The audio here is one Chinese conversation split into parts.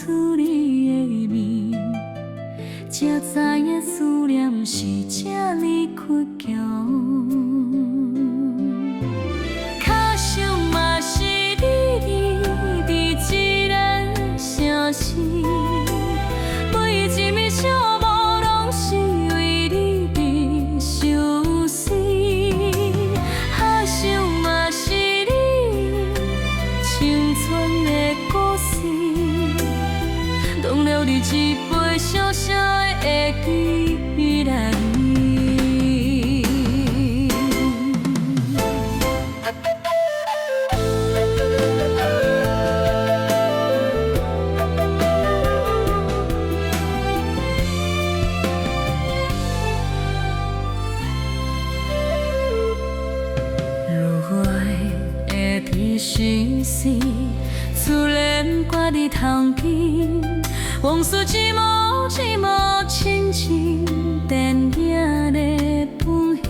出你的面，才知影思念是这呢倔强。脚上嘛是你伫一个城市，每一暝寂寞拢是为你伫相思。合唱嘛是你青春的故事，拢留伫一杯小小的会记内。心事，自然挂伫头前，往事一幕一幕亲像电影的本戏。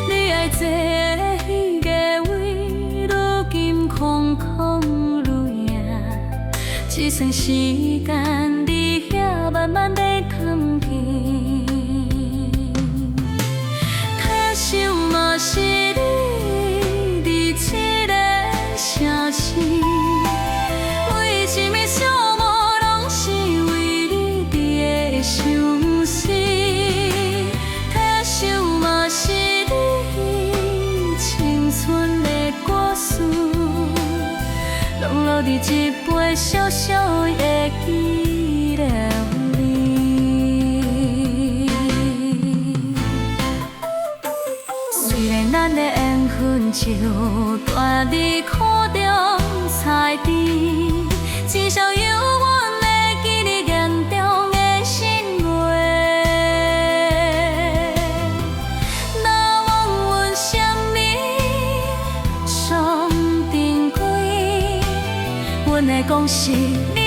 你爱坐的迄个位，如今空空如也，只剩时间伫遐慢慢地探去。脚上嘛是你。城市，每一暝寂寞拢是为你伫的相思。脚上嘛是你青春的故事，拢留伫一杯小小的记录里。虽然咱的缘分就大伫彩池，至少有阮会记你眼中的心话。若问阮什么上珍贵，阮会讲是。